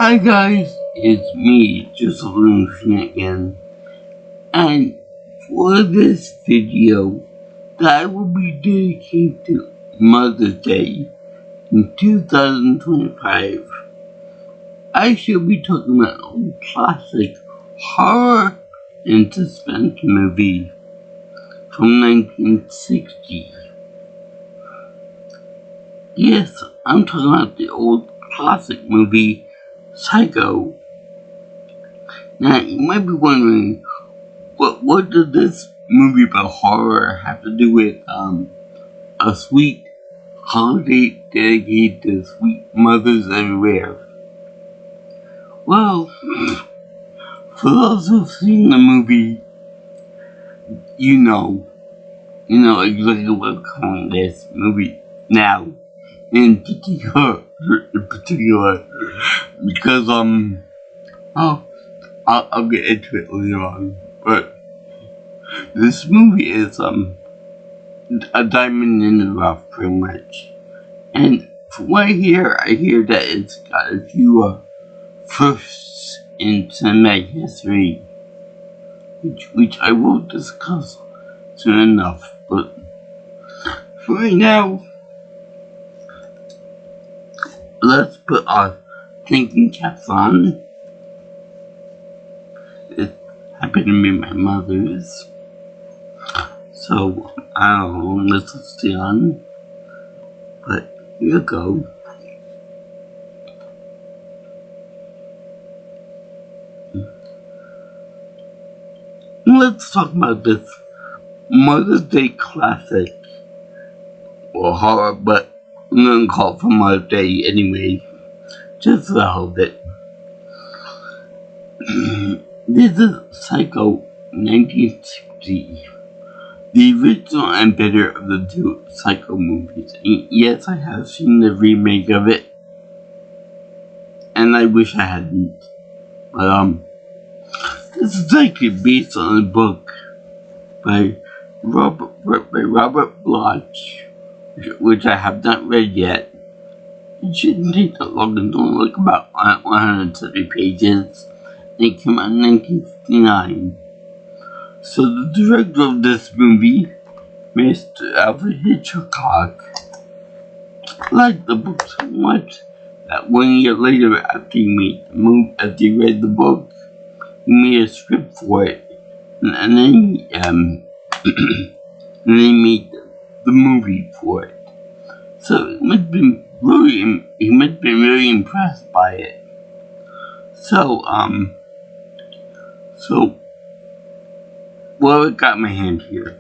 Hi guys, it's me, just Landriscina again, and for this video that I will be dedicated to Mother's Day in 2025, I shall be talking about a classic horror and suspense movie from 1960. Yes, I'm talking about the old classic movie Psycho. Now, you might be wondering, what does this movie about horror have to do with a sweet holiday dedicated to sweet mothers everywhere? Well, for those who've seen the movie, you know exactly what I'm calling this movie now. In particular, because I'll get into it later on, but this movie is a diamond in the rough, pretty much. And from what I hear that it's got a few firsts in cinematic history, which I will discuss soon enough. But for right now, let's put our thinking caps on. It happened to be my mother's, so I don't know, let's stay on. But here you go. Let's talk about this Mother's Day classic, or horror, but I'm gonna call it for Mother's Day anyway, just for the hell of it. This is Psycho 1960, the original and better of the two Psycho movies. And yes, I have seen the remake of it, and I wish I hadn't. But this is actually based on a book by Robert Bloch, which I have not read yet. It shouldn't take that long, it's only like about 130 pages. It came out in 1959. So the director of this movie, Mr. Alfred Hitchcock, liked the book so much that 1 year later, after he read the book, he made a script for it, and then and then he made the movie for it. So he must have been really impressed by it. So what have I got in my hand here?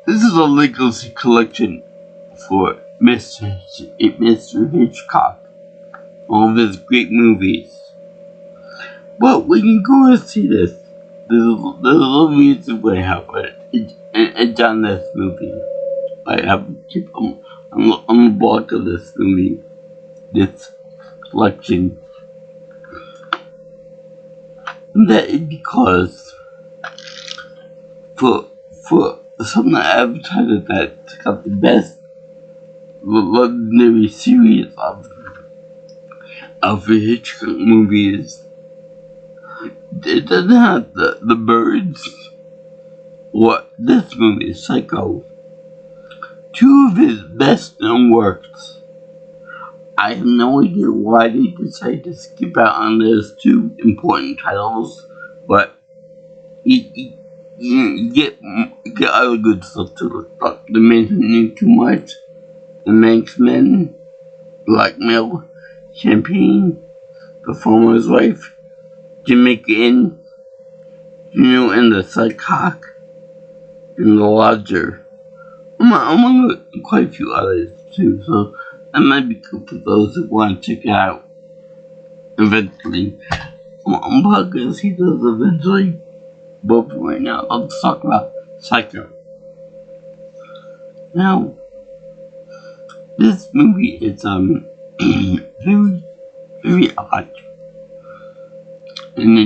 This is a legacy collection for Mr. Hitchcock, all of his great movies. But when you go to see this, there's a little reason why I have it's on this movie. I have on the block of this movie, this collection. And that is because for some advertisers that got the best legendary series of Alfred Hitchcock movies, it doesn't have the birds. What this movie is Psycho. Two of his best known works. I have no idea why they decided to skip out on those two important titles, but you get other good stuff to look. The mentioning too much, The Manx Men, Blackmail, Champagne, The Farmer's Wife, Jamaica Inn, and the Psychoc, and The Lodger. Among quite a few others too, so that might be good for those who want to check it out eventually. I'm probably gonna see those eventually, but for right now, let's talk about Psycho. Now, this movie is very, very odd. And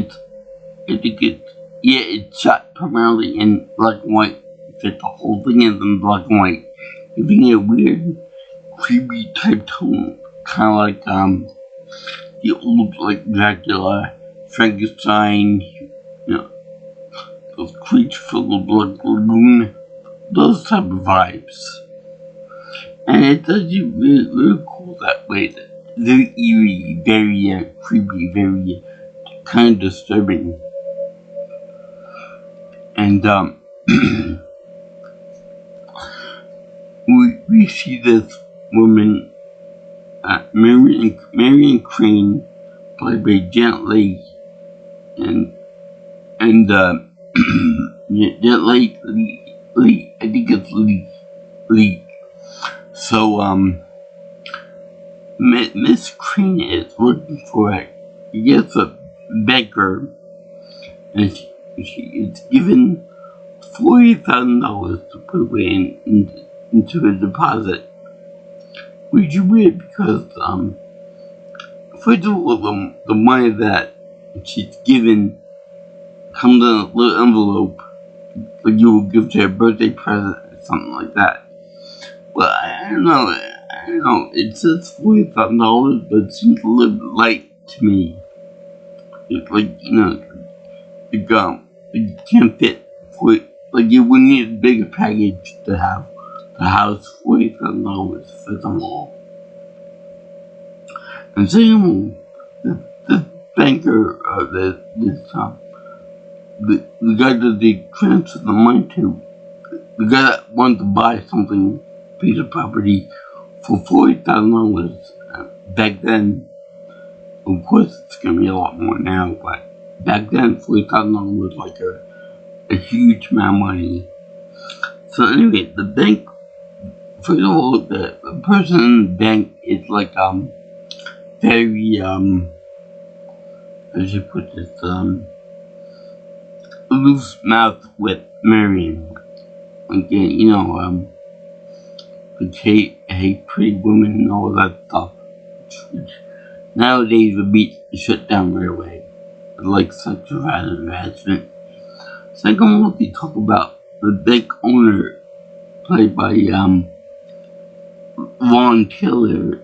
it's shot primarily in black and white. The whole thing is in black and white, giving it a weird, creepy type tone, kind of like He looked like Dracula, Frankenstein, those creatures from the Blood Lagoon, those type of vibes. And it does you really cool that way. Very eerie, very creepy, very kind of disturbing. And we see this woman, Marion Crane, played by Janet Leigh, and Janet Leigh, I think it's Leigh. So Miss Crane is working for I guess a banker, and she is given $40,000 to put away into a deposit, which is weird because first of all the money that she's given comes in a little envelope like you would give to a birthday present or something like that. But I don't know. It says $40,000, but it seems a little bit light to me. It's like you can't fit you would need a bigger package to have the house $40,000 for them all. And second of all, this banker, the guy that they transfer the money to, the guy that wanted to buy something, piece of property, for $40,000 back then. Of course, it's gonna be a lot more now, but back then, $40,000 was like a huge amount of money. So anyway, the bank, first of all, the person in the bank is like very how should I put this loose mouth with Marion. Again, like hate pretty women and all that stuff. Which nowadays would be shut down right away. Like sexual harassment. Second one, we talk about the bank owner, played by Ron Taylor,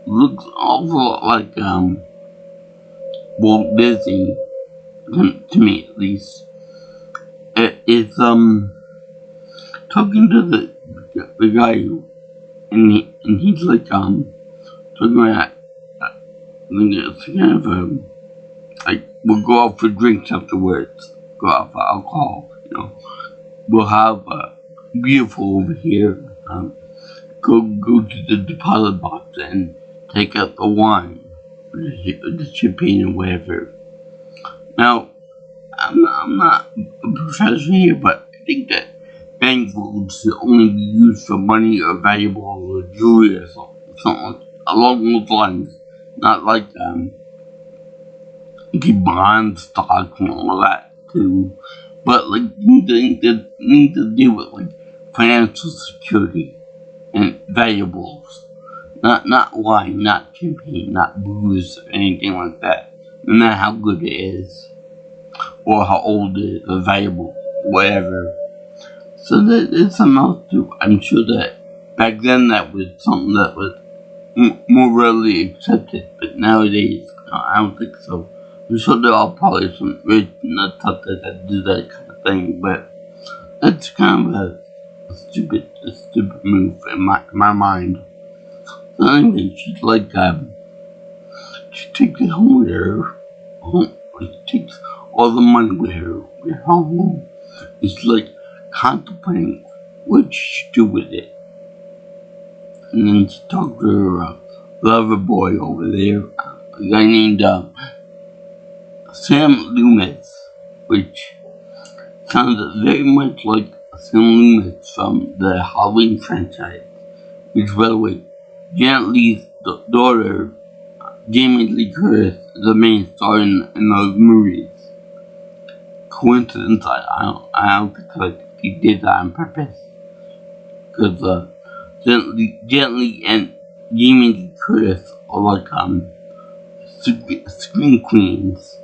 looks an awful lot like Walt Disney, to me at least. It's talking to the guy, and he's like talking about it's kind of like we'll go out for drinks afterwards, go out for alcohol, we'll have beautiful over here, go to the deposit box and take out the wine, the champagne and whatever. Now, I'm not a professional here, but I think that bank vaults should only be used for money or valuables or jewelry or something along those lines. Not like keep bond stocks and all that too, but like need to deal with like financial security and valuables. Not wine, not champagne, not booze, or anything like that. No matter how good it is, or how old it is, or valuable, whatever. So there's something else too. I'm sure that back then that was something that was more readily accepted, but nowadays, I don't think so. I'm sure there are probably some rich nuts out there that do that kind of thing, but that's kind of a stupid move in my mind. So anyway, she's like, she takes it home with her. She takes all the money with her home. It's like contemplating what she should do with it. And then she talked to her lover boy over there, a guy named Sam Loomis, which sounds very much like Sam Loomis from the Halloween franchise. Which, by the way, Janet Leigh's daughter, Jamie Lee Curtis, is the main star in those movies. Coincidence? I don't think he did that on purpose. Because Janet Leigh and Jamie Lee Curtis are like screen queens.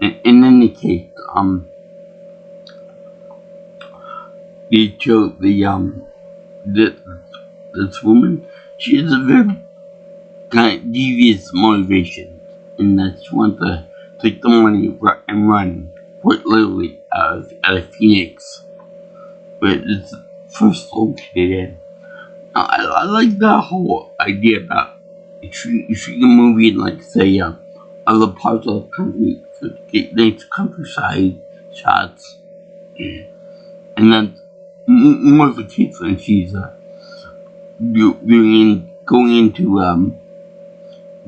In any case, they chose this woman. She is a very kind of devious motivation, and that she wants to take the money and run, quite literally, out of Phoenix, where it's first located. I like that whole idea about shooting a movie in, like, say, other parts of the country to get nice countryside shots, and then more of the case when she's going into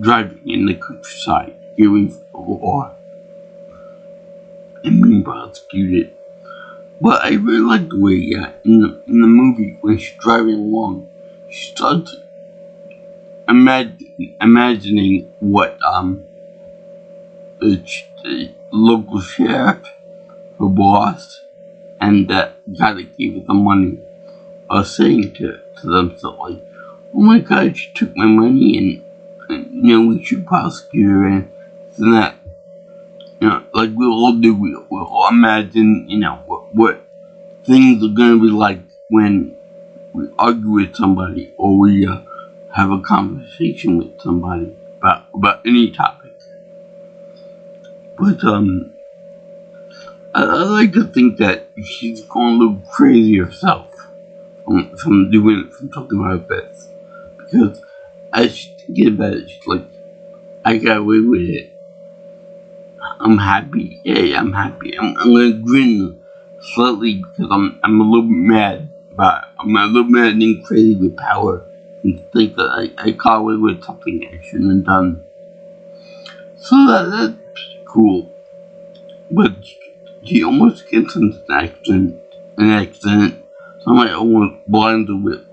driving in the countryside, hearing the law, and being prosecuted. But I really like the way, in the movie, when she's driving along, she starts imagining what the local sheriff, her boss, and that guy that gave her the money are saying to themselves, like, "Oh my God, she took my money, and we should prosecute her," and that. Like we all do, we all imagine, what things are gonna be like when we argue with somebody, or we have a conversation with somebody about any topic. But I like to think that she's going a little crazy herself from talking about this, because as she's thinking about it, she's like, "I got away with it. I'm happy. Yeah, I'm happy. I'm gonna grin slightly because I'm a little bit mad, but I'm a little mad and crazy with power, and think that I got away with something I shouldn't have done." So that's cool. But he almost gets into an accident. Somebody almost blinds her with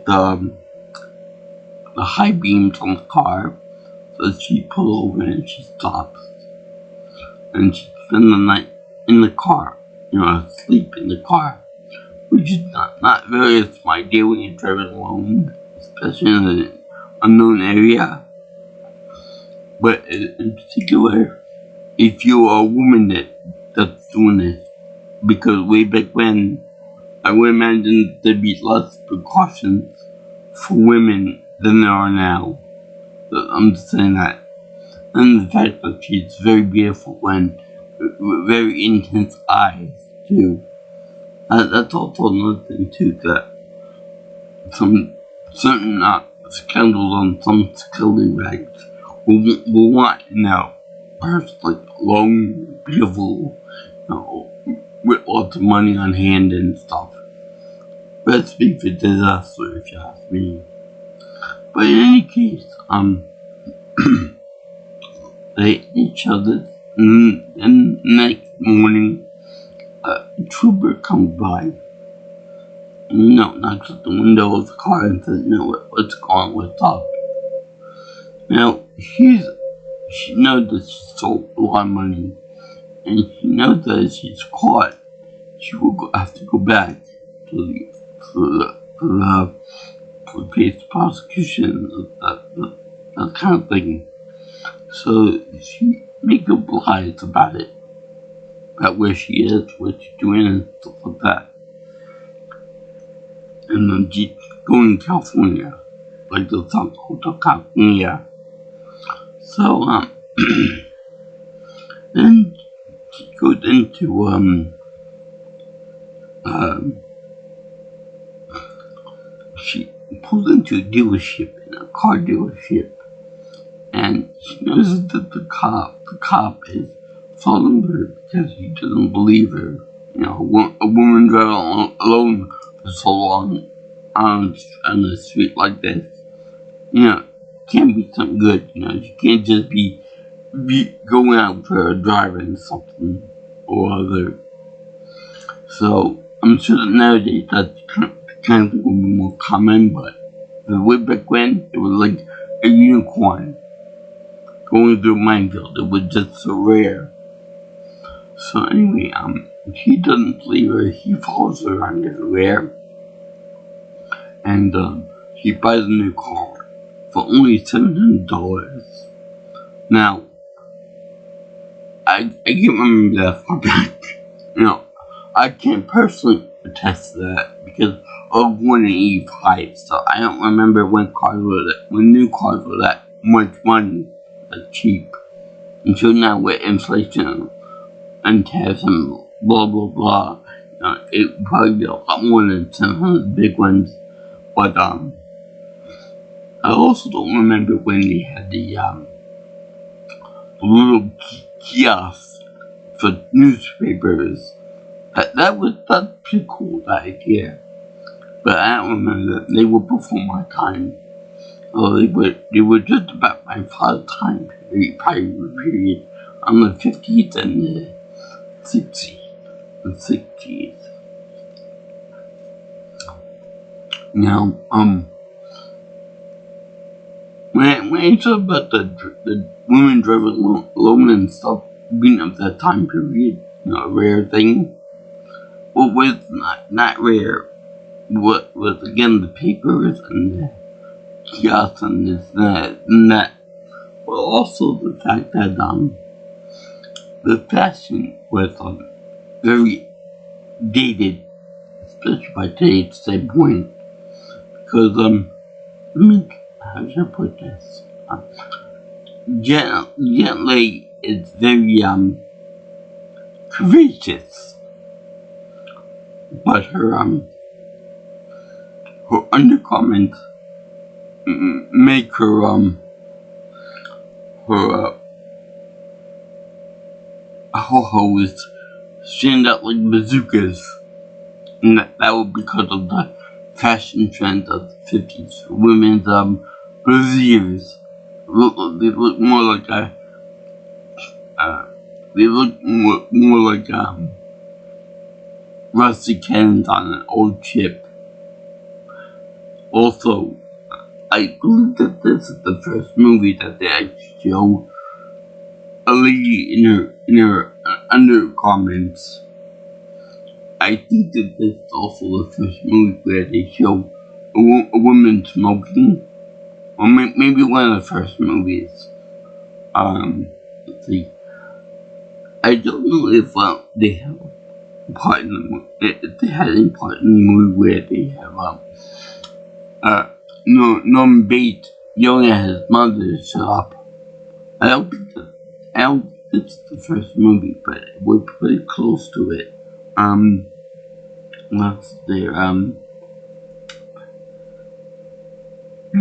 the high beams on the car. So she pulls over and she stops, and she spends the night in the car, asleep in the car, which is not very a smart idea when you're driving alone, especially in an unknown area. But in particular, if you are a woman that's doing this, because way back when, I would imagine there'd be less precautions for women than there are now. So I'm just saying that. And the fact that she's very beautiful and with very intense eyes, too. That's also another thing, too, that some certain scandals on some security rags will want, person like long, beautiful, with lots of money on hand and stuff. Recipe for disaster, if you ask me. But in any case, they each other, and the next morning, a trooper comes by, knocks at the window of the car and says, what's up? Now, she knows that she stole a lot of money, and she knows that if she's caught, she will have to go back to the case prosecution, that kind of thing. So she makes up lies about it, about where she is, what she's doing, and stuff like that. And then she's going to California, like the Hotel California. So, then she goes into, she pulls into a car dealership, and she knows that the cop is following her because he doesn't believe her. A woman driving alone for so long on the street like this, can't be something good. You can't just be going out for a drive and something or other. So I'm sure that nowadays that's kind of thing will be more common, but way back when, it was like a unicorn going through a minefield. It was just so rare. So anyway, he doesn't believe her. He follows her around everywhere, and he buys a new car for only $700. Now, I can't remember that far back. I can't personally attest to that, because I was born in '85, so I don't remember when new cars were that much money, cheap. And so now with inflation and tariffs and blah blah blah, it would probably be a lot more than some of the big ones. But I also don't remember when they had the little kiosk for newspapers. That's pretty cool, that idea. But I don't remember that. They were before my time. Or they were just about my father's time period on the 50s and the 60s. Now, when I talk about the women driving alone and stuff being of that time period, a rare thing. What was not rare, what was again the papers and the kiosks and this and that. But also the fact that the fashion was very dated, especially by today's standpoint. Because how should I put this? Gently is very courageous, but her undergarments make her hose stand out like bazookas, and that was because of the fashion trend of the 50s. Women's brassieres they look more like rusty cannons on an old ship. Also, I believe that this is the first movie that they actually show a lady in her undergarments. I think that this is also the first movie where they show a woman smoking, or maybe one of the first movies. Let's see. I don't know if they have a part in the movie. If they had any part in the movie where they have Norman Bates yelling at his mother to shut up. I don't think it's the first movie, but we're pretty close to it. What's there?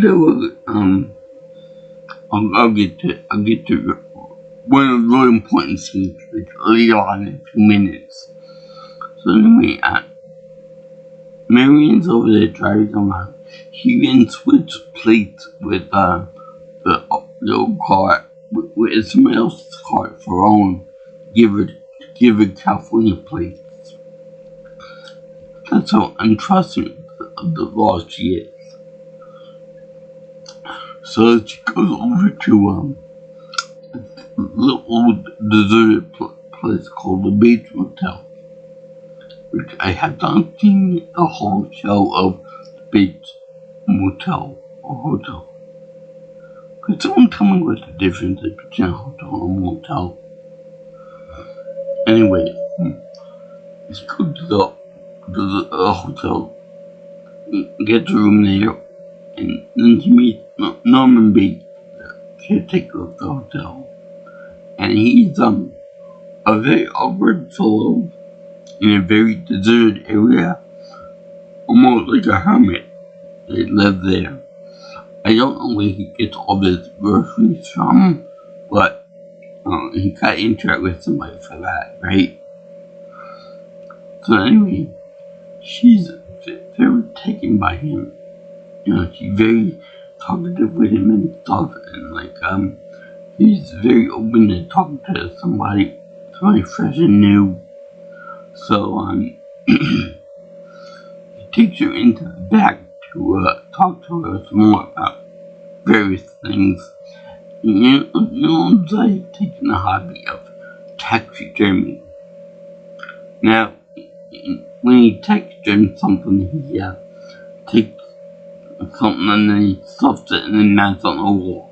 There was I'll get to one of the really important scenes later on in 2 minutes. So anyway, Marion's over there driving around. She then switched plates with the old car with somebody else's car for her own. Give her California plates. That's how untrusting of the law she is. So she goes over to a little old deserted place called the Bates Motel, which I have not seen the whole show of the Bates Motel or Hotel. Could someone tell me what the difference is between a hotel and a motel? Anyway, let's go to the hotel, get the room there, and then she meets Norman Bates, the caretaker of the hotel. And he's a very awkward fellow in a very deserted area, almost like a hermit. They live there. I don't know where he gets all his groceries from, but he got into it with somebody for that, right? So anyway, she's very taken by him. She's very talkative with him and stuff, and he's very open to talking to somebody fresh and new. So he takes her into the back to talk to her some more about various things. It's like taking the hobby of taxidermy. Now, when he taxiderms something, he takes something and then he stuffs it and then that's on the wall.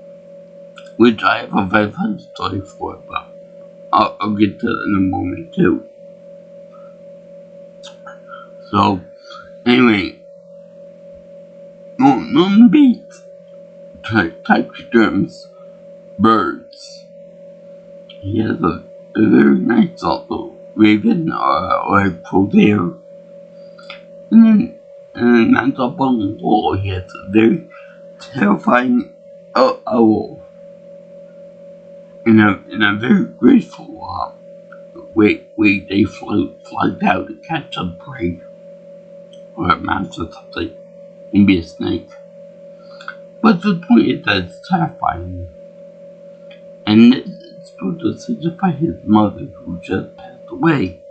Which I have a very fun story for, but I'll get to it in a moment too. So, Anyway, on the beach, taxiderms birds. He has a very nice little raven or a crow there. And then up on the wall, he has a very terrifying owl in a very graceful way they fly down to catch a prey or a mouse or something, maybe a snake. But the point is that it's terrifying, and it's supposed to signify his mother who just passed away,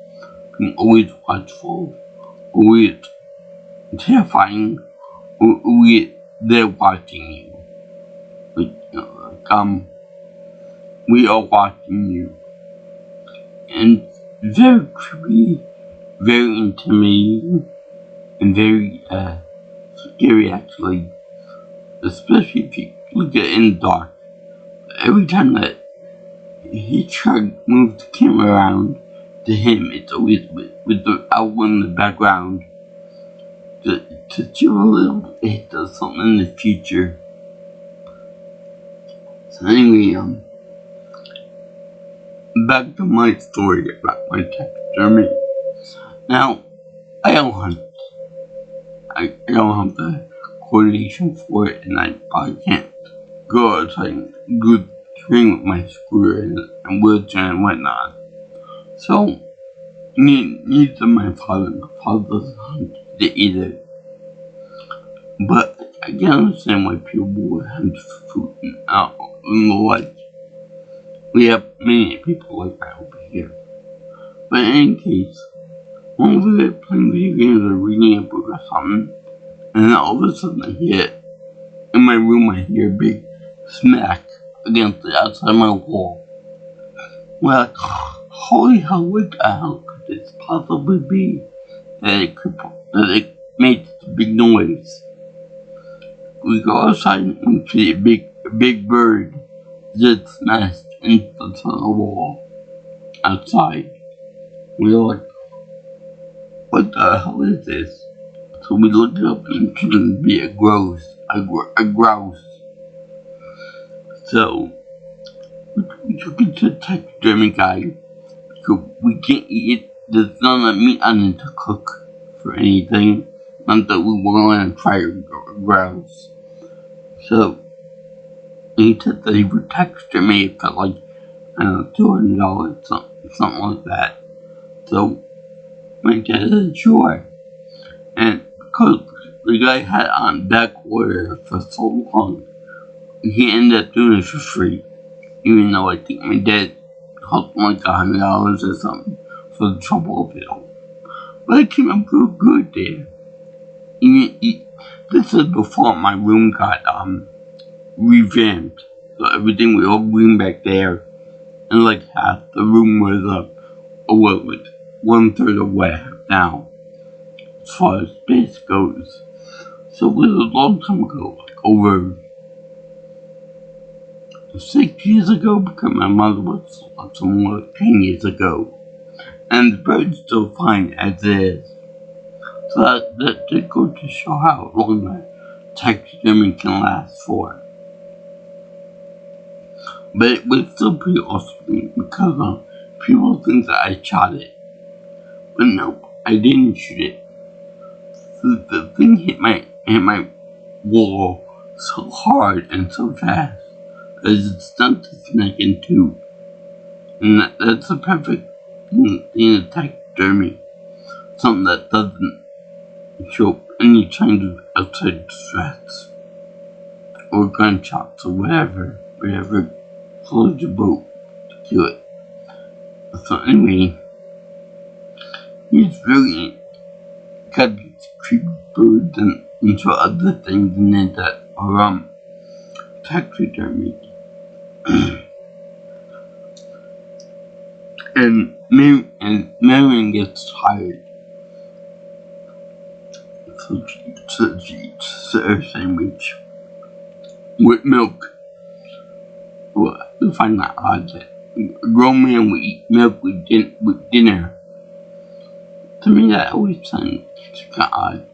being always watchful, always terrifying, always they're watching you. We are watching you. And very creepy, very intimidating, and very scary actually. Especially if you look at it in the dark. Every time that he tried to move the camera around to him, it's always with the owl in the background. To chill a little, it does something in the future. So anyway, back to my story about my taxidermy. Now, I don't hunt. I don't have the coordination for it, and I probably can't go outside and go train with my scooter and wheelchair and whatnot. So, neither my father doesn't hunt either. But I can understand why people would hunt for food out in the woods. We have many people like that over here. But in any case, when we were playing video games or reading a book or something, and then all of a sudden I hear in my room, I hear a big smack against the outside of my wall. We're like, holy hell, what the hell could this possibly be that it made such a big noise? We go outside and we see a big bird just smashed into the wall outside. We're like, what the hell is this? So we look it up and it couldn't be a grouse. So we took it to the taxidermy guy. So we can't eat it. There's none of meat on it to cook for anything. Not that we were going to try a grouse. So he said that he would taxidermy it for like, I don't know, $200, something like that. So my dad said sure. And because the guy had on back order for so long, he ended up doing it for free. Even though I think my dad helped him like $100 or something for the trouble of it all. But it came out real good there. This is before my room got revamped. So everything was all green back there. And like half the room was like 1/3 of what I have now, as far as space goes. So it was a long time ago, like over 6 years ago, because my mother was some more like 10 years ago. And the bird's still fine as is. So that did go to show how long that taxidermy can last for. But it was still pretty awesome because people think that I shot it. But no, I didn't shoot it. The thing hit my wall so hard and so fast as it stunned the snake in two. And that's the perfect thing in taxidermy. Something that doesn't show any signs of outside threats or gunshots or whatever floats your boat to kill it. So anyway, he's really got these creepy birds and some other things in it that are taxidermy. And Marion gets tired. So she eats a sandwich with milk. Well, I find that odd that a grown man would eat milk with dinner. To me, that always sounds kind of odd.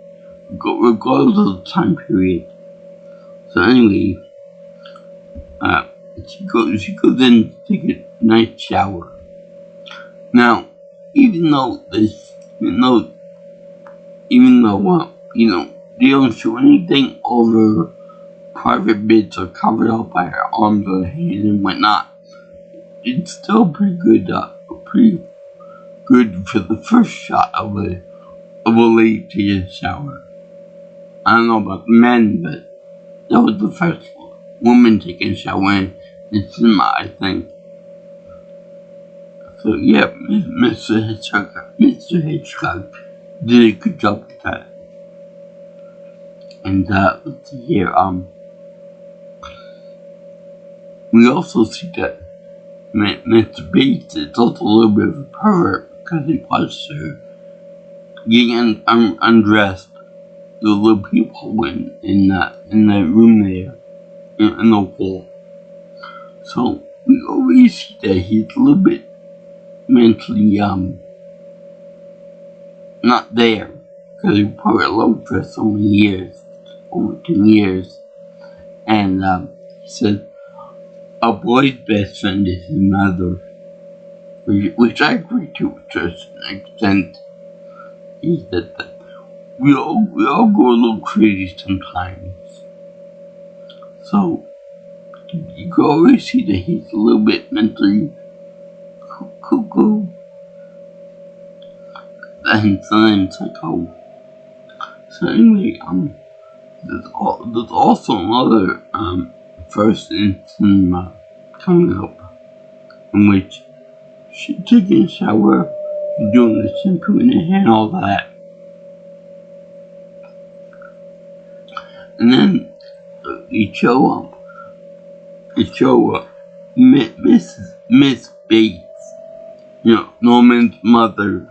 regardless of the time period. So anyway, she goes in to take a nice shower. Now, even though they don't show anything, all her private bits are covered up by her arms or hands and whatnot. It's still pretty good for the first shot of a lady taking a shower. I don't know about the men, but that was the first woman taking a shower in cinema, I think. So yeah, Mr. Hitchcock did a good job with that. And let's see here, we also see that Mr. Bates is also a little bit of a pervert because he watched her getting undressed the little people in the room there, in the wall. So we already see that he's a little bit mentally not there because he probably alone for so many years, over 10 years, and he said a boy's best friend is his mother, which I agree to a certain extent. He said that we all go a little crazy sometimes. So you can always see that he's a little bit mentally cuckoo. And then it's like, oh. So anyway, there's also another first in cinema coming up, in which she's taking a shower, she's doing the shampoo in her hair and all that. And then they show Miss Bates, Norman's mother,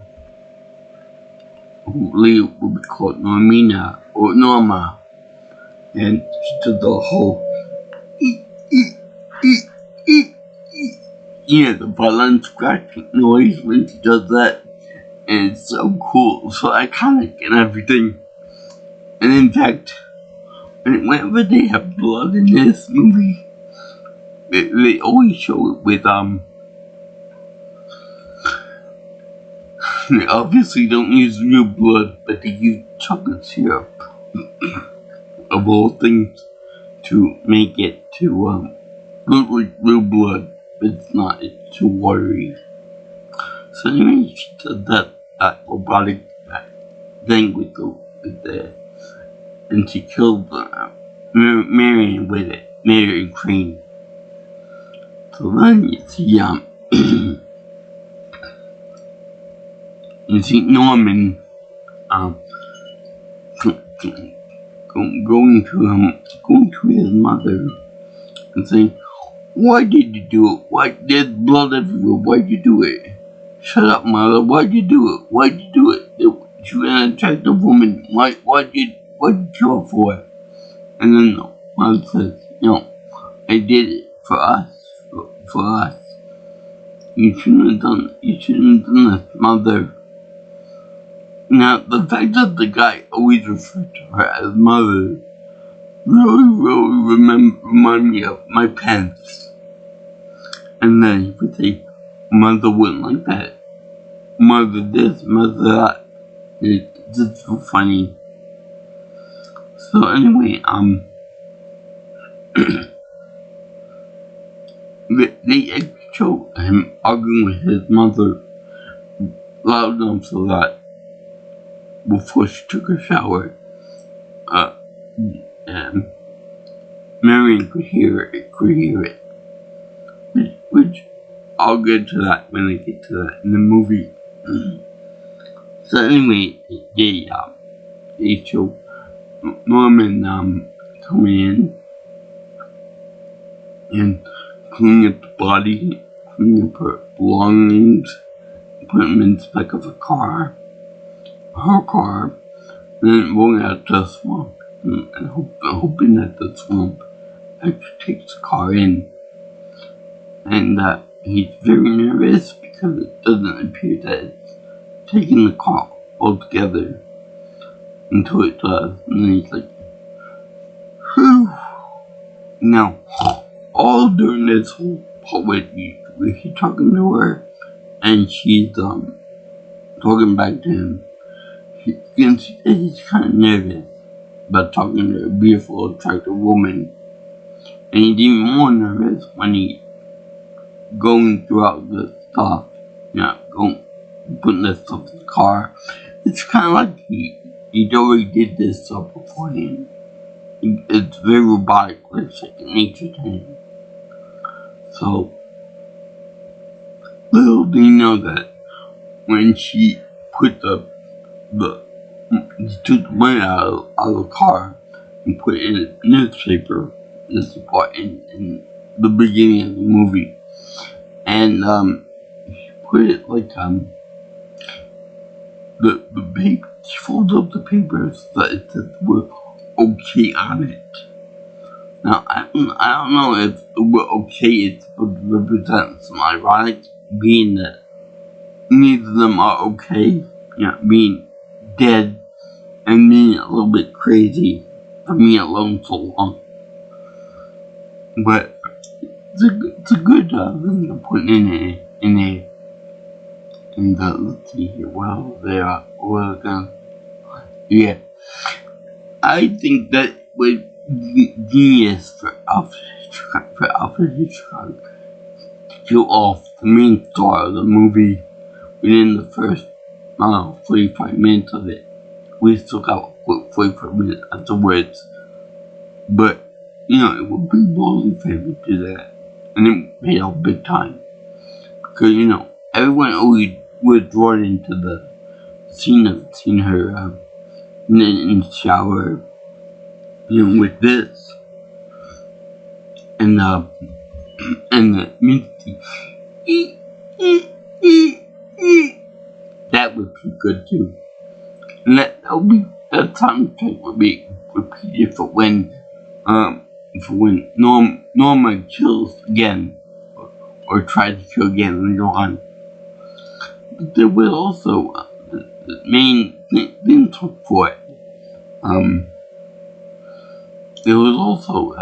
who later will be called Normina or Norma, and she does the whole the violent scratching noise when she does that, and it's so cool, so iconic and everything. And in fact, whenever they have blood in this movie, they always show it with they obviously don't use real blood, but they use chocolate syrup of all things to make it to look like real blood, but it's not. It's too watery. So anyway, she does that robotic thing with the and she killed Marion with it, Marion Crane. So then you see you see Norman going to his mother and saying, "Why did you do it? Why there's blood everywhere? Why'd you do it? Shut up, mother. Why'd you do it? Why'd you do it? She was an attractive woman. Why'd you kill her for it?" And then the mother says, "I did it for us. For us. You shouldn't have done this, mother." Now, the fact that the guy always referred to her as mother really remind me of my parents. And then he would say, "Mother wouldn't like that. Mother this, mother that." It's just so funny. So anyway, they show him arguing with his mother loud enough so that before she took a shower, Marion could hear it. Which I'll get to that when I get to that in the movie. So anyway, they show Norman coming in and cleaning up the body, cleaning up her belongings, putting them in the back of her car, then rolling out to the swamp and hoping that the swamp actually takes the car in. And he's very nervous because it doesn't appear that it's taking the car altogether. until it does, and then he's like, whew. Now, all during this whole part where he's talking to her, and she's talking back to him, you can see that he's kind of nervous about talking to a beautiful, attractive woman, and he's even more nervous when he's going throughout the stuff, putting this stuff in the car. It's kind of like he already did this stuff beforehand. It's very robotic, like second nature to him. So, little do you know that when she put took the money out of the car and put it in a newspaper, this is part in the beginning of the movie, and she put it like the paper, she folds up the papers that it said were okay on it. Now, I don't know if the word okay is supposed to represent some ironic, being that neither of them are okay, being dead and being a little bit crazy for being alone so long. But it's a good thing to put in there. And let's see here, yeah. I think that was genius for Alfred Hitchcock to kill off the main star of the movie within the first, 45 minutes of it. We still got 45 minutes afterwards. But, it would be boldly for him to do that. And it paid off big time. Because, everyone always was drawn into the scene of seeing her in the shower, with this. And the music. That would be good too. And that soundtrack would be repeated for when Norma kills again, or tries to kill again later on. But there was also the main theme song for it. There was also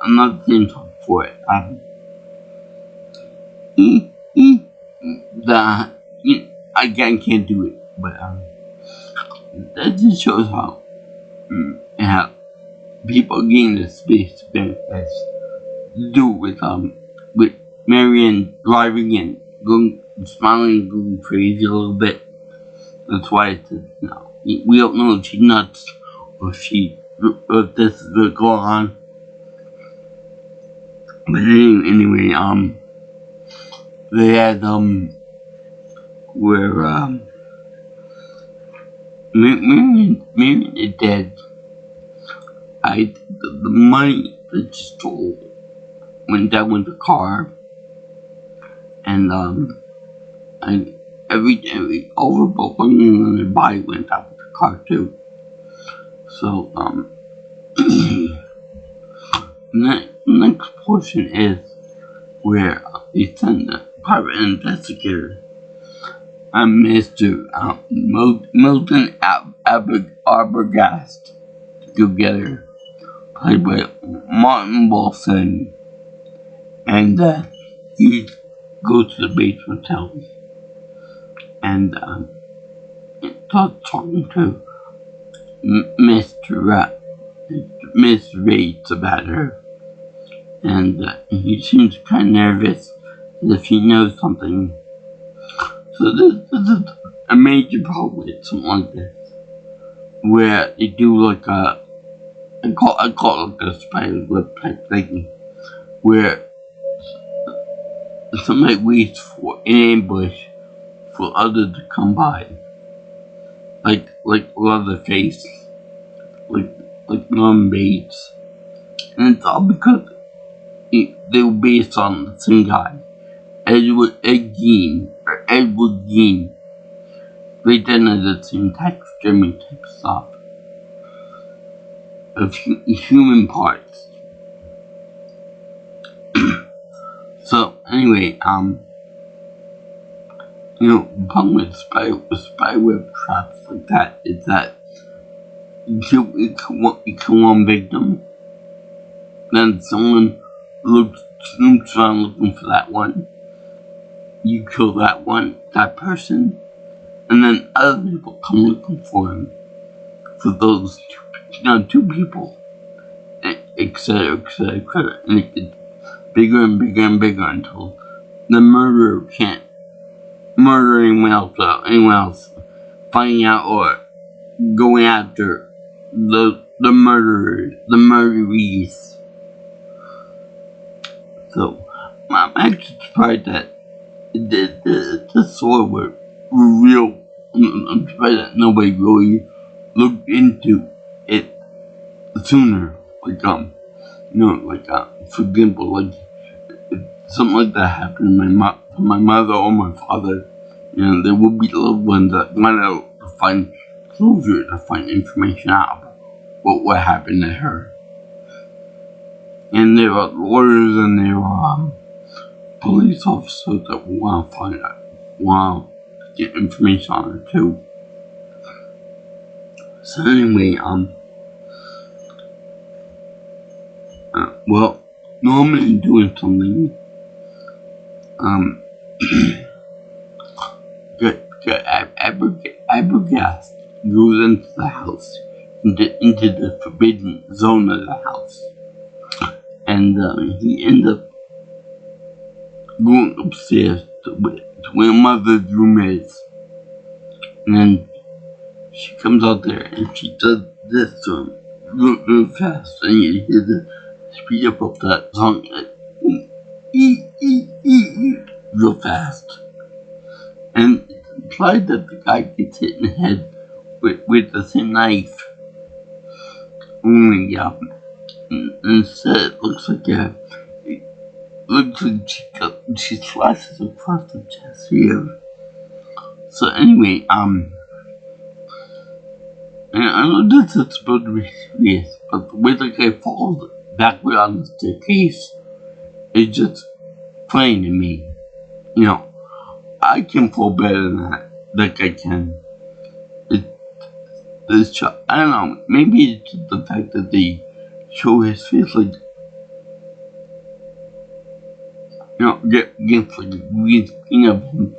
another theme song for it. I can't do it, but that just shows how people getting the space benefits do with Marianne driving and smiling, going crazy a little bit. That's why it's we don't know if she's nuts or if this is going on. But anyway, they had where Marion is dead. I think the money that she stole went down with the car, and every overboard on her body went down with the car too. So the next portion is where they send the private investigator, Mr. Milton Arbogast, to get her, played by Martin Wilson, and he goes to the Bates Motel and starts talking to Mr. Bates about her, and he seems kind of nervous as if he knows something. So this is a major problem with something like this, where they do like I call it like a spider web type thing, where somebody waits for an ambush for others to come by, like Leatherface, like Norman Bates, and it's all because they were based on the same guy, Edward Gein. They did the same taxidermy type stuff of human parts. So anyway, the problem with spyweb traps like that is that kill one victim, then someone snoops around looking for that one. You kill that person, and then other people come looking for him, for those two people, etc., etc., etc. And it gets bigger and bigger and bigger until the murderer can't murder anyone else, finding out or going after the murderees. So I'm actually surprised that the sword were real. I'm surprised that nobody really looked into it sooner. For example, like if something like that happened to my mother or my father, there would be loved ones that went out to find closure, to find information out about what happened to her. And there are lawyers and there are police officers that want to find out, want to get information on her too. So anyway, normally doing something, Abergast goes into the house, into the forbidden zone of the house, and he ends up going upstairs to where Mother's room is, and then she comes out there and she does this to him real fast, and you hear the speed up of that song real fast, and it's implied that the guy gets hit in the head with the same knife. Only instead it looks like she slices across the chest here. So anyway, and I know this is supposed to be serious, but the way the guy falls backward on the staircase is just plain to me. I can fall better than that. Like I can. I don't know, maybe it's just the fact that they show his face like, against like a green screen of him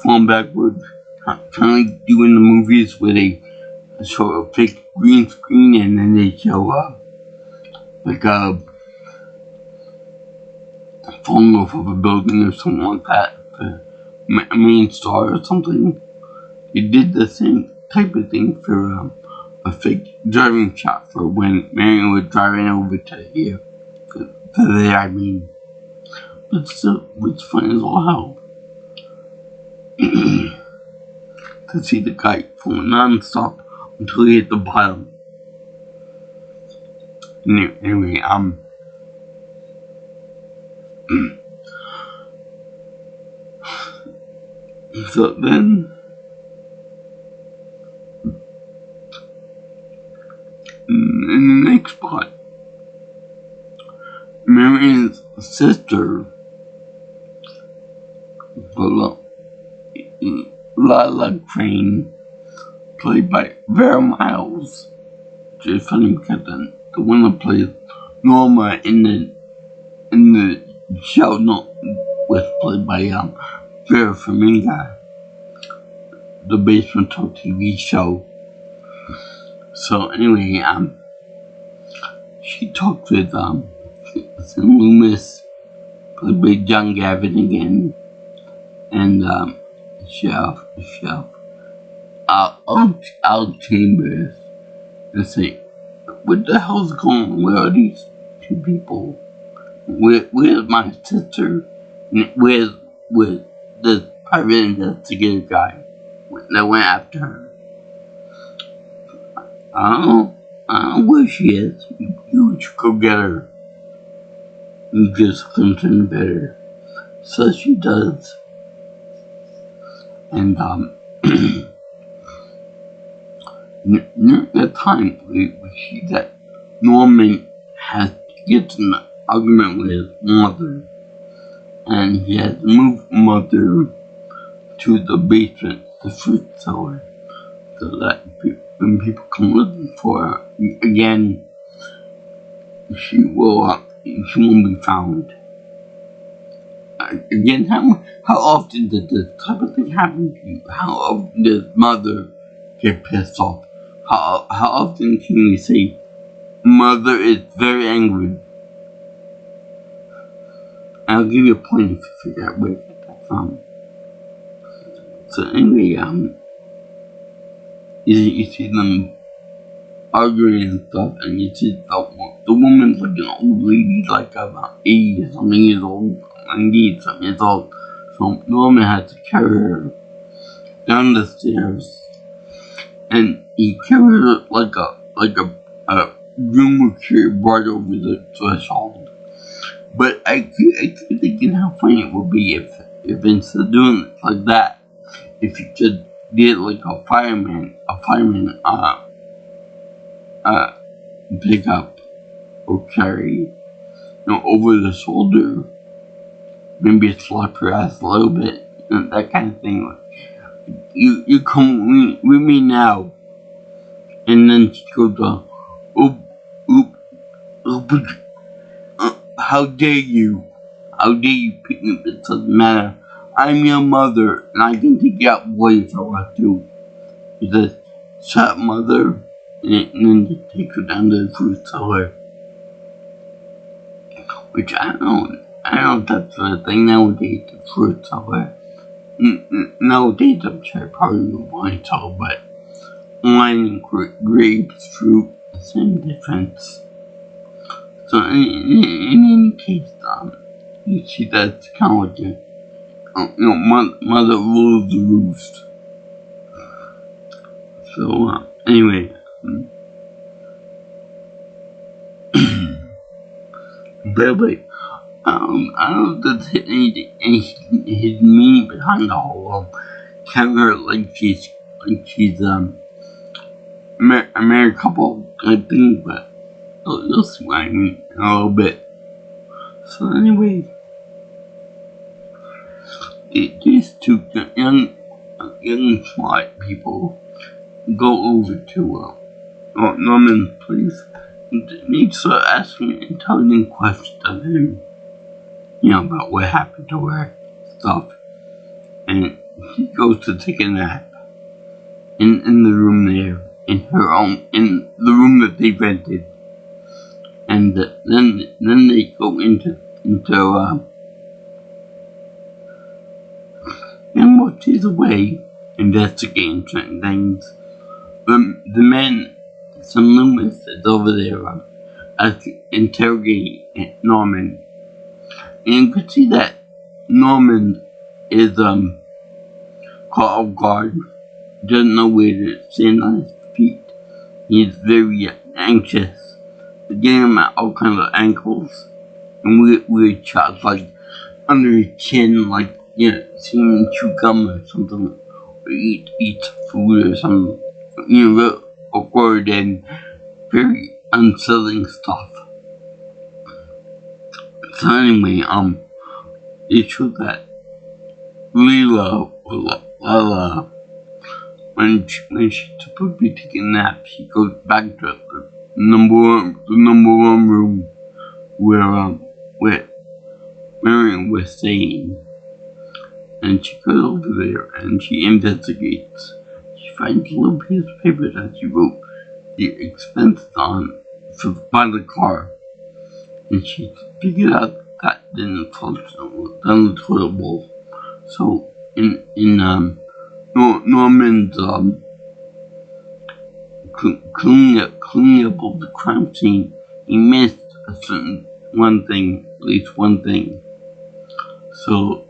falling backwards, kind of like doing the movies where they show a fake green screen and then they show like a falling off of a building or something like that, a main star or something. They did the same type of thing for a fake driving shot for when Marion was driving over to here. For there, I mean. But still, it's fun as all hell. To see the guy falling non-stop until he hit the bottom. Anyway, so then, in the next part, Marion's sister, Lala Crane, played by Vera Miles, which is funny because the one that plays Norma in the show was played by Vera Farmiga, the Basement Talk TV show. So anyway, she talked with Sam Loomis, played by John Gavin again, and Chef Al Chambers, and say, what the hell's going on? Where are these two people? Where's my sister? Where's this private investigator guy that went after her? I don't know where she is. You should go get her. You just something better. So she does. And near that time, we see that Norman gets in an argument with his mother, and he has moved Mother to the basement, the fruit cellar, so that when people come looking for her again, she won't be found. Again, how often does this type of thing happen to you? How often does mother get pissed off? How often can you say mother is very angry? I'll give you a point if you figure out where to get that from. So anyway, you see them arguing and stuff, and you see the woman's like an old lady, like about 80 something years old, 90 something years old. So Norman had to carry her down the stairs, and he carried her like a groom would carry right over the threshold. But I keep thinking how funny it would be if instead of doing it like that, if you could get like a fireman pick up or carry, over the shoulder, maybe slap her ass a little bit, that kind of thing. You come with me now, and then she goes, how dare you? How dare you pick me up? It doesn't matter. I'm your mother, and I can take you out boy if I want to. He says, shut up, mother, and then they take her down to the fruit cellar. Which I don't know if that's the thing nowadays, the fruit cellar. Nowadays, I'm sure I probably would want to tell, but wine, grapes, fruit, same difference. So in any case, you see that's kind of like mother rules the roost. So anyway, but like, I don't know if there's any hidden meaning behind the whole having her like she's a married couple type thing, but you'll see what I mean in a little bit. So anyway, these two young smart people go over to Norman's place. They start asking intelligent questions of him, about what happened to her, stuff. And he goes to take a nap in the room there, in the room that they rented. And then they go into and while she's away investigating certain things, the man, some Loomis, is over there interrogating Norman. And you could see that Norman is caught off guard, doesn't know where to stand on his feet. He's very anxious, getting him at all kinds of ankles and weird shots, like under his chin, like seeing him chew gum or something, or eat food or something, real awkward and very unsettling stuff. So anyway, it showed that Lila, when she's supposed to be taking a nap, she goes back to the number one room where Marion was staying, and she goes over there and she investigates. She finds a little piece of paper that she wrote the expenses on by the car, and she figured out that didn't flush down the toilet bowl. So in Norman's cleaning up of the crime scene, he missed at least one thing. So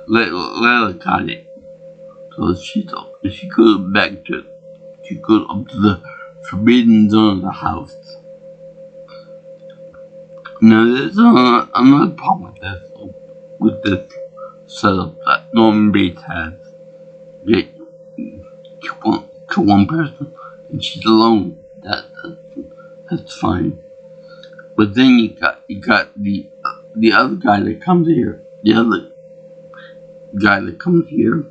Lila got it. So she goes up to the forbidden zone of the house. Now there's another problem with this setup that Norman Bates has. They kill one person and she's alone. That's fine. But then you got the other guy that comes here. The other guy that comes here,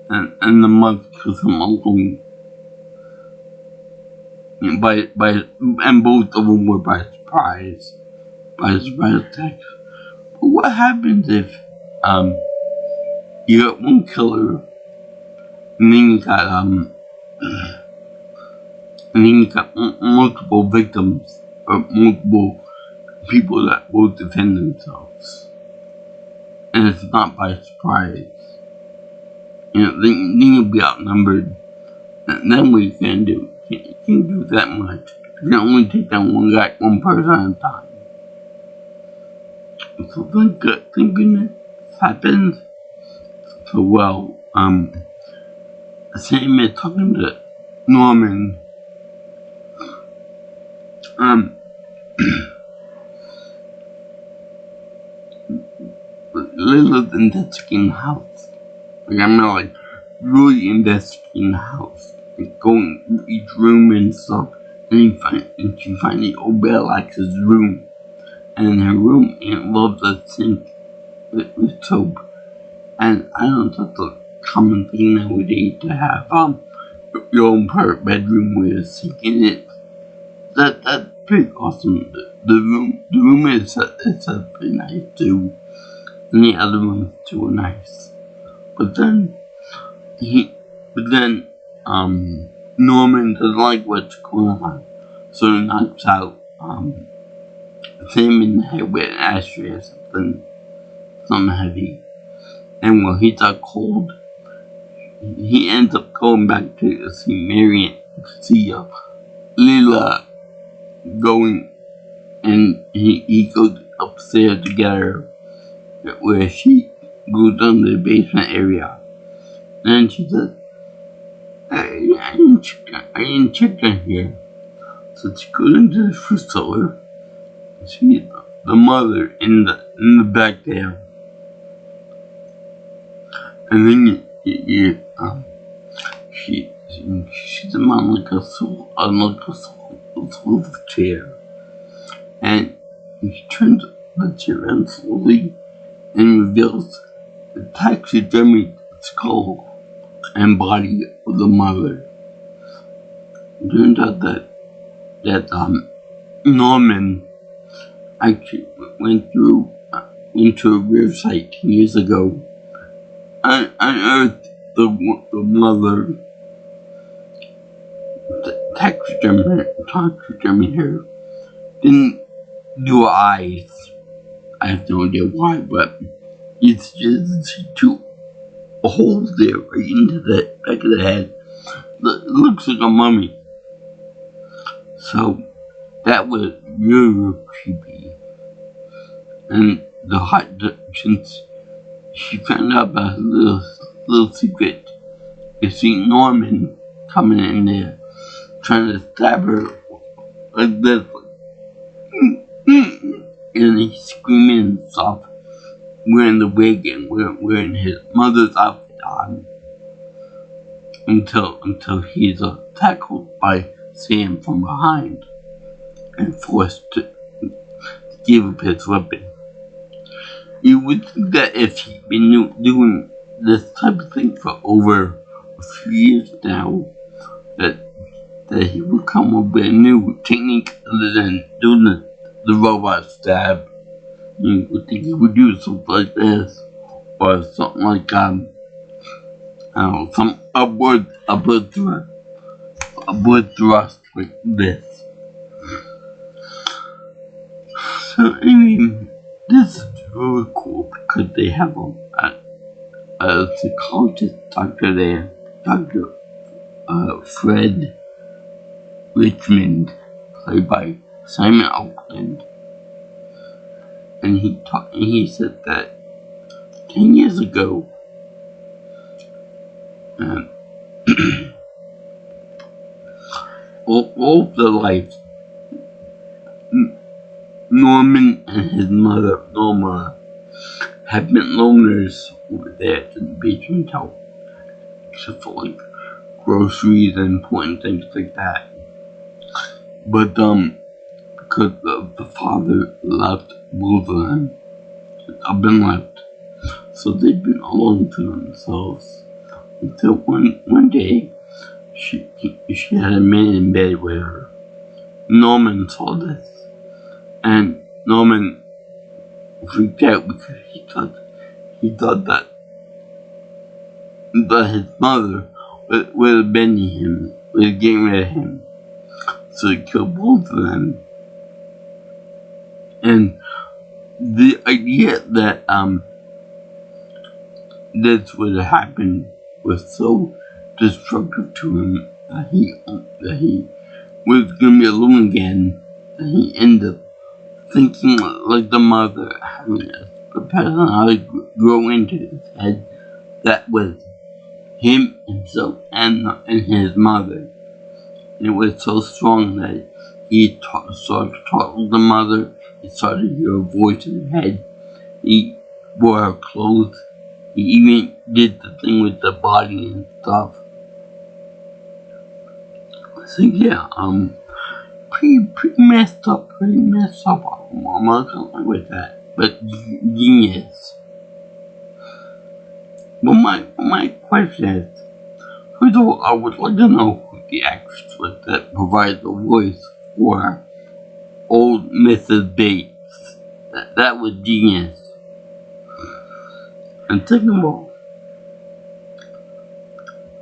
and the mother kills him alone. and both of them were by surprise attack. But what happens if you got one killer and then you got multiple victims or multiple people that will defend themselves, and it's not by surprise. Then you'll be outnumbered. And then what you can do? You can't do that much. You can only take down one person at a time. So thank goodness this happens. So Sam is talking to Norman. Lila's investigating the house. Really investigating the house. Going through each room and stuff. And she finally Obel likes his room. And in her room, Aunt loves a sink with soap. And I don't know, that's a common thing nowadays to have your own private bedroom with a sink in it. That's pretty awesome. The room is pretty nice too. And the other rooms too are nice. But then Norman doesn't like what's going on. So he knocks out Sam in the head with an ashtray or something heavy. And while he's out cold, he ends up going back to see Marion, to see Lila going, and he goes upstairs to get her, where she goes down to the basement area. And she says, I didn't check down here. So she goes into the fruit cellar. She's the mother in the back there. And then she's on like a sofa chair. And she turns the chair around slowly and reveals the taxidermy skull and body of the mother. It turns out that Norman actually went to a grave site 10 years ago, unearthed the mother, taxidermy her, didn't do eyes. I have no idea why, but it's just two holes there right into the back of the head. It looks like a mummy. So that was really creepy. And since she found out about her little secret, you see Norman coming in there, trying to stab her like this, and he's screaming and stuff, wearing the wig and wearing his mother's outfit on, until he's tackled by Sam from behind and forced to give up his weapon. You would think that if he'd been doing this type of thing for over a few years now, that he would come up with a new technique other than doing the robot stab. You would think he would do something like this, or something like some upward thrust like this. So I mean, this is really cool because they have a psychologist doctor there, Dr. Fred Richmond, played by Simon Oakland, and he said that 10 years ago, all of their life, Norman and his mother, Norma, have been loners over there at the basement house, except for like groceries and important things like that. But because the father left both of them, have been left, so they've been alone to themselves until one day she had a man in bed with her, Norman saw this, and Norman freaked out because he thought that his mother would have been him, was getting rid of him. So he killed both of them. And the idea that this would have happened was so destructive to him that he was gonna be alone again, that he ended up thinking like the mother, having a personality grow into his head that was him, himself, and his mother. And it was so strong that he started to talk with the mother. He started to hear a voice in his head. He wore her clothes. He even did the thing with the body and stuff. So yeah, pretty messed up. I'm not gonna lie with that, but genius. But my question is, I would like to know who the actress was that provided the voice for old Mrs. Bates. That was genius. And second of all,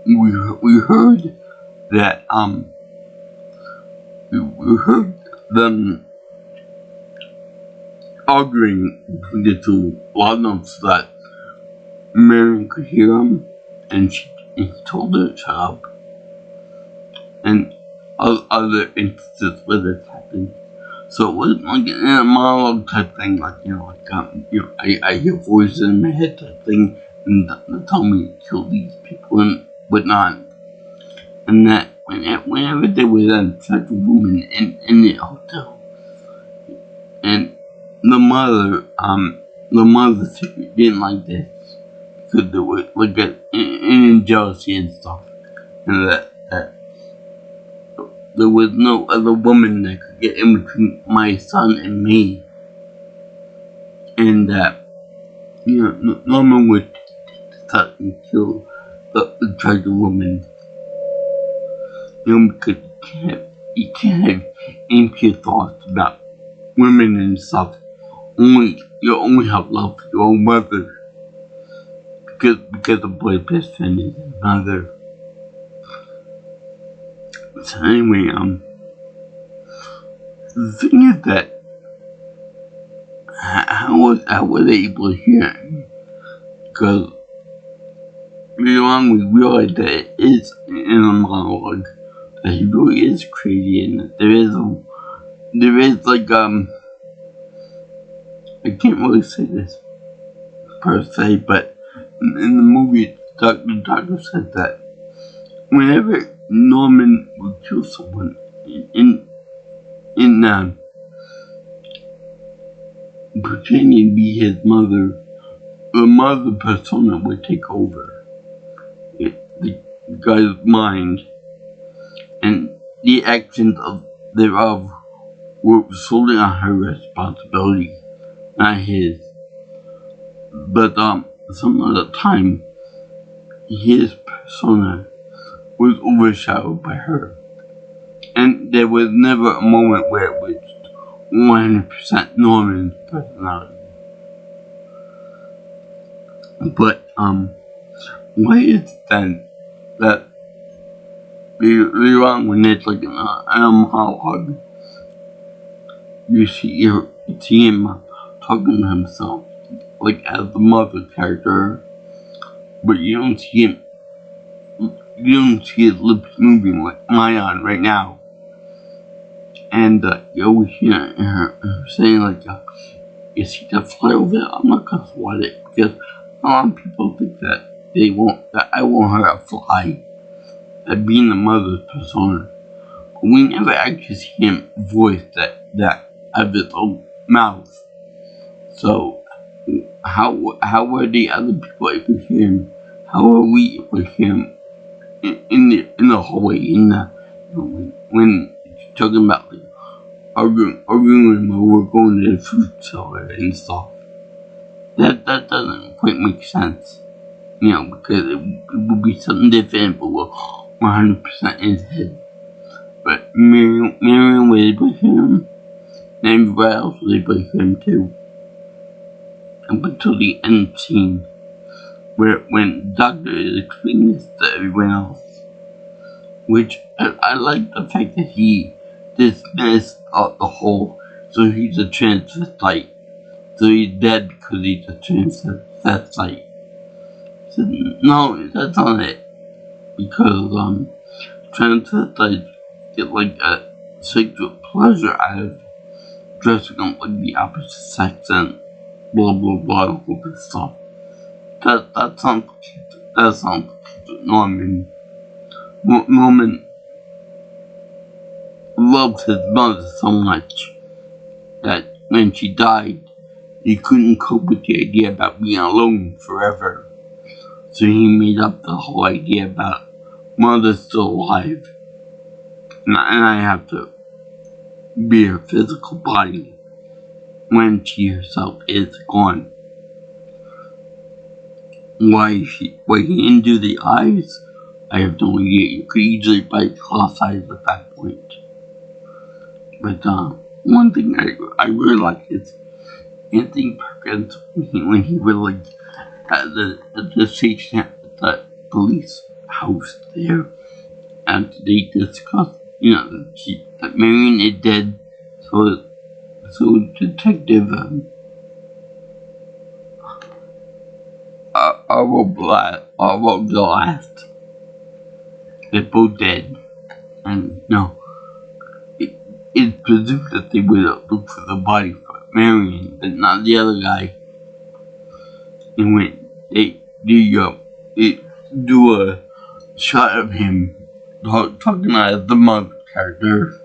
we heard that we heard them arguing between the two loud enough so that Marion could hear them, and he told her to shut up. And other instances where this happened. So it wasn't like a monologue type thing, like, I hear voices in my head type thing, and they tell me to kill these people and whatnot. And that whenever there was such a woman in the hotel, and the mother didn't like this, because there was like an jealousy and stuff, and that there was no other woman that could get in between my son and me, and that Norman would start and kill the treasure woman, because you can't have impure thoughts about women and stuff. You only have love for your own mother, because the boy's best friend is his mother. So anyway, the thing is that how was they able to hear him? Because later on we realized that it is in a monologue, that he really is crazy, and that there is like I can't really say this per se, but in the movie, the doctor said that whenever Norman would kill someone in pretending to be his mother, the mother persona would take over the guy's mind, and the actions thereof were solely on her responsibility, not his. But some of the time, his persona was overshadowed by her, and there was never a moment where it was 100% Norman's personality. But why is it then that later on, when it's like an monologue, you see him talking to himself, like as the mother character, but you don't see his lips moving like mine right now. And you always hear her saying like, you see that fly over there? I'm not gonna swat it, because a lot of people think that I won't hurt a fly, that being the mother's persona. But we never actually see him voice that out of his own mouth. So how were the other people able to hear him? How are we able to hear him in the hallway, when you're talking about like arguing when we're going to the food cellar and stuff? That doesn't quite make sense, because it would be something different, but we're 100% in his head. but Miriam was with him, and everybody else was with him too. Up until the end scene, where when the doctor is explaining this to everyone else, which I like the fact that he dismissed the whole, so he's a transvestite, so he's dead because he's a transvestite. So, no, that's not it, because transvestites get like a sexual pleasure out of dressing up like the opposite sex and blah blah blah all this stuff. That sounds Norman. Norman loved his mother so much that when she died, he couldn't cope with the idea about being alone forever. So he made up the whole idea about mother's still alive, and I have to be her physical body when she herself is gone. Why he didn't do the eyes, I have no idea. You could easily bite cross eyes at that point. But one thing I really like is Anthony Perkins when he was like at the station at the police house there, and they discussed, that Marion is dead, so Detective Blast, they're both dead, and it's presumed that they would look for the body for Marion, but not the other guy. And when they do a shot of him talking as the mother character,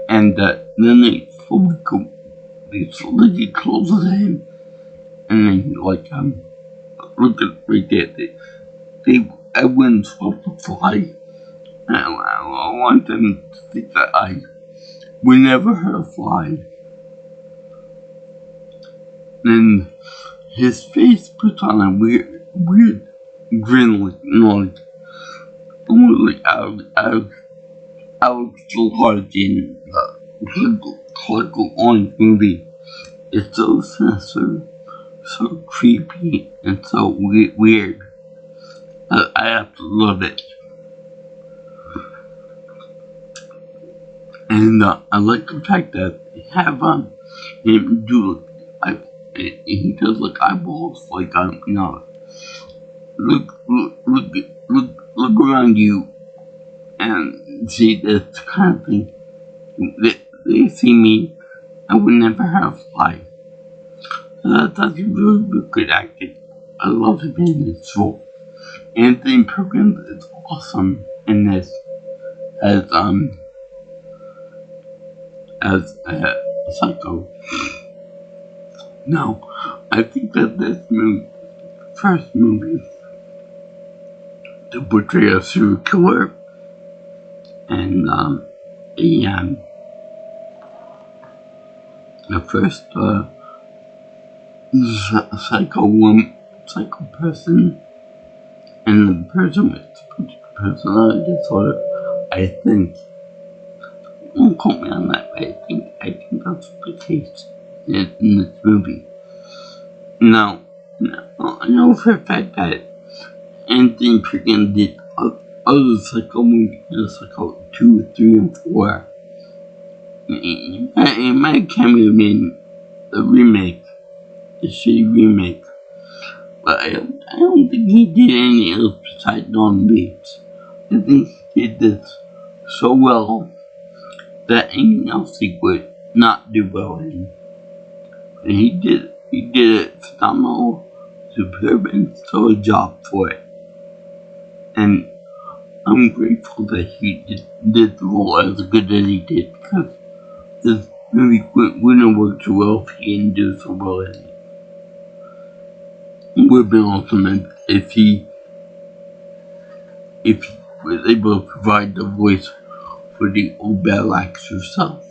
and then they slowly get closer to him, and then look at right there. Everyone's supposed to fly. And I want them to think that I would never hurt a fly. Then his face puts on a weird grin, almost like Alex Lodge in the Clockwork Orange movie. It's so sinister, so creepy, and so weird. I have to love it. And I like the fact that they have him do he does like eyeballs, like look around you and see this kind of thing. They see me, I would never have a fly. That's really good acting. I love him in this role. Anthony Perkins is awesome in this as Psycho. Now, I think that this first movie to portray a serial killer and the first psycho person and the person with personality disorder. I think. Don't quote me on that, but I think that's the case in this movie. Now, I know for a fact that Anthony Perkins did other Psycho movies, Psycho 2, 3, and 4. He might cameo in the remake, the shitty remake, but I don't think he did any else besides Dawn Bates. I think he did this so well that anything else he would not do well in. And he did it phenomenal, superb, and so a job for it. And I'm grateful that he did the role as good as he did, because this movie wouldn't have worked so well if he didn't do so well in it. It would have been awesome if he was able to provide the voice for the old battle axe herself.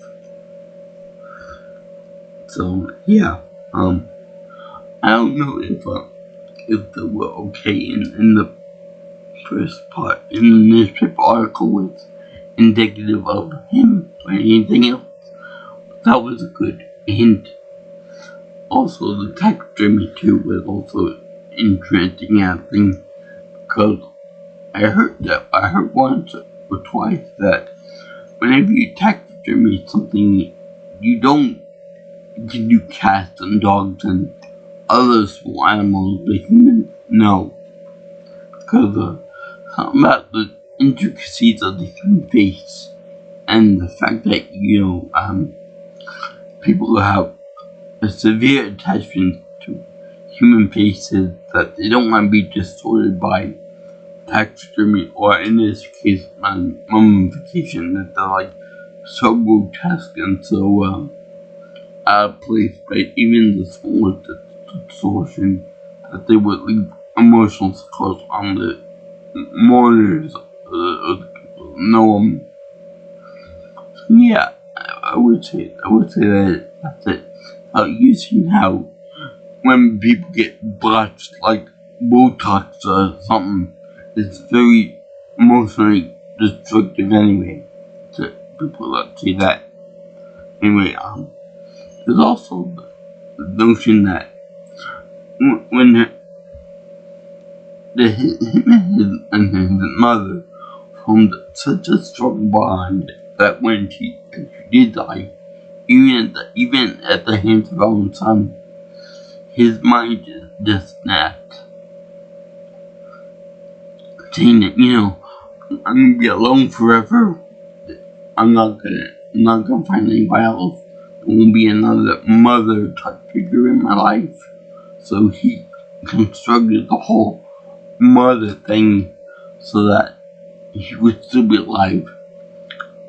So yeah, I don't know if they were okay in the first part in the newspaper article with indicative of him or anything else. That was a good hint. Also, the taxidermy too was also interesting acting, because I heard once or twice that whenever you taxidermy something, you don't do cats and dogs and other small animals, but humans, no. Because something about the intricacies of the human face and the fact that, people have a severe attachment to human faces, that they don't want to be distorted by taxidermy, or in this case, mummification, that they're like so grotesque and so out of place by even the smallest distortion, that they would leave emotional scars on the mourners, the people who know them. Yeah, I would say that that's it. Using how when people get blotched like Botox or something, it's very emotionally destructive anyway. So people that see that. Anyway, there's also the notion that when him and his mother formed such a strong bond that when she did die, even at the hands of our own son, his mind just snapped, saying that, I'm gonna be alone forever. I'm not gonna find anybody else. There won't be another mother type figure in my life. So he constructed the whole mother thing so that he would still be alive,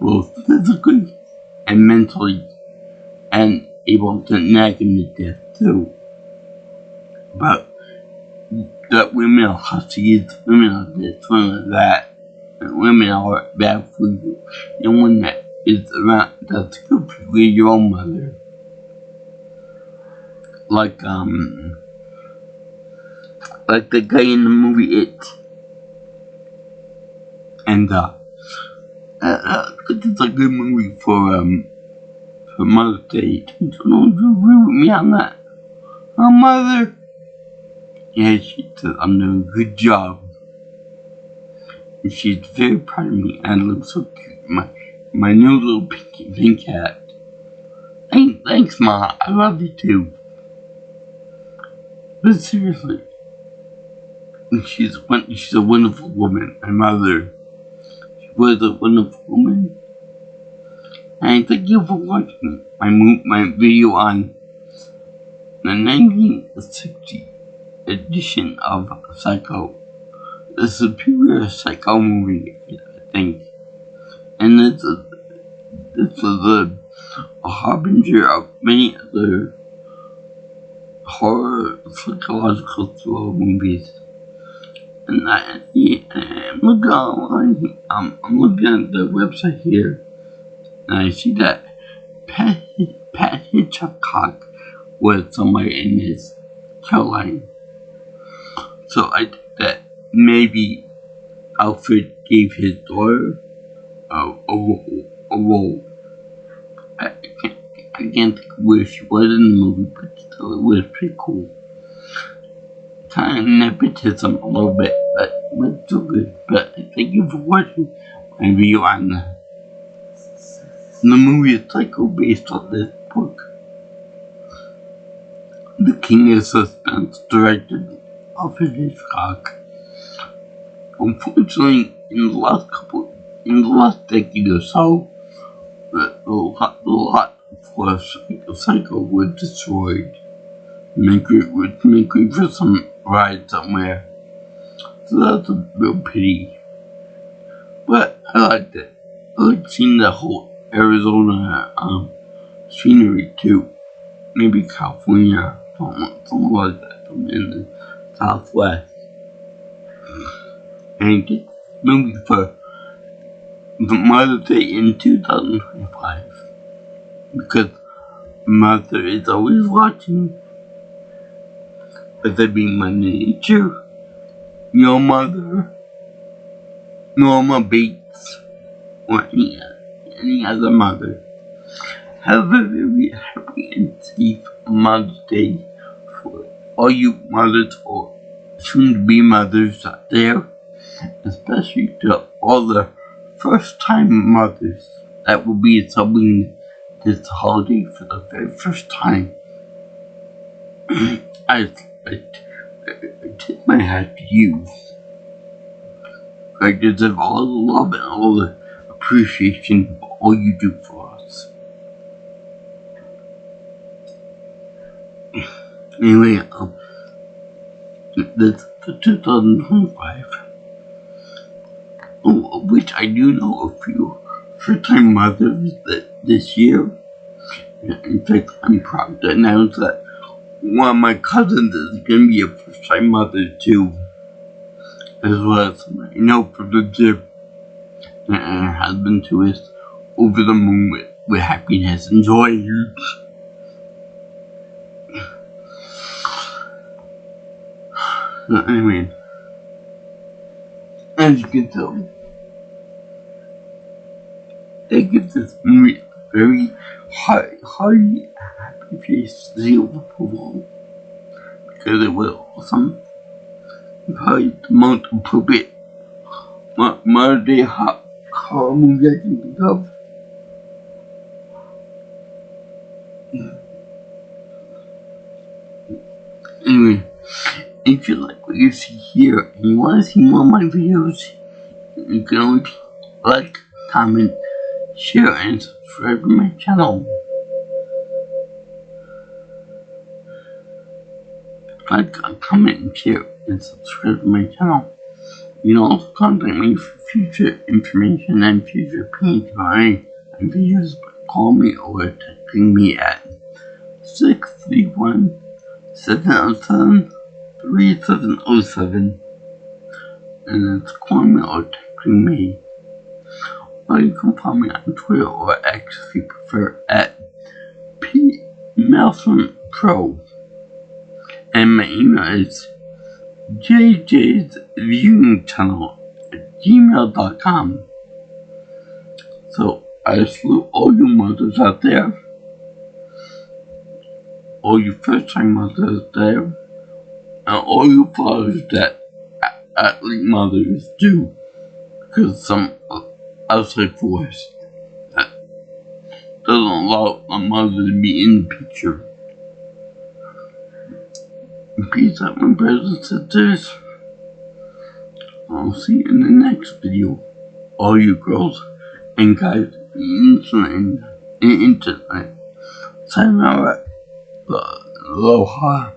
both physically and mentally, and able to nag him to death too. But that women are hussies, women are this, women are that, and women are bad for you. The one that is around that's good for you, your own mother. Like the guy in the movie It. And it's a good movie for Mother's Day. Don't you agree with me on that? Oh, mother. Yeah, she said I'm doing a good job. And she's very proud of me, and I look so cute. My new little pink cat. Thanks, Ma. I love you too. But seriously, she's a wonderful woman. My mother, she was a wonderful woman. And thank you for watching my video on the 1960 edition of Psycho, the superior Psycho movie, I think. And this is a harbinger of many other horror psychological thriller movies. And I'm looking online. I'm looking at the website here, and I see that Pat Hitchcock was somewhere in this kill line. So I think that maybe Alfred gave his daughter a role. I can't think where she was in the movie, but still it was pretty cool. Kind of nepotism a little bit, but it was still good. But thank you for watching my video on the movie Psycho based on this book. The King of Suspense, directed Alfred Hitchcock. Unfortunately, in the last decade or so, the lot for Psycho was destroyed. Making for some ride somewhere. So that's a real pity. But I liked it. I liked seeing the whole Arizona scenery too. Maybe California, something like that, something in the Southwest. And get movie for Mother's Day in 2025. Because Mother is always watching. Whether it be my nature, your mother, Norma Bates, or any other mother. Have a very happy and safe Mother's Day for all you mothers or soon-to-be mothers out there, especially to all the first-time mothers that will be celebrating this holiday for the very first time. I tip my hat to you. I deserve all the love and all the appreciation for all you do for us. Anyway, this for 2025, which I do know a few first-time mothers that this year. In fact, I'm proud to announce that one of my cousins is going to be a first-time mother too, as well as my producer and her husband who is over the moon with happiness and joy. So anyway, as you can tell, they give this movie a very hearty, happy face, zeal of approval, because it was awesome. Probably the most appropriate modern day horror movie I can think of. Anyway, if you like what you see here and you want to see more of my videos, you can always like, comment, share, and subscribe to my channel. Like, comment, and share, and subscribe to my channel. You can also contact me for future information and future opinions about any videos by calling me or texting me at 631-707-3707, and that's calling me or texting me. Or you can follow me on Twitter or X if you prefer at PMelson Pro. And my email is jjsviewingchannel@gmail.com. So I salute all you mothers out there, all you first-time mothers out there, and all you fathers that athlete mothers do, because some outside force that doesn't allow a mother to be in the picture. Peace out, my brothers and sisters. I'll see you in the next video. All you girls and guys in internet. Sayonara. Aloha.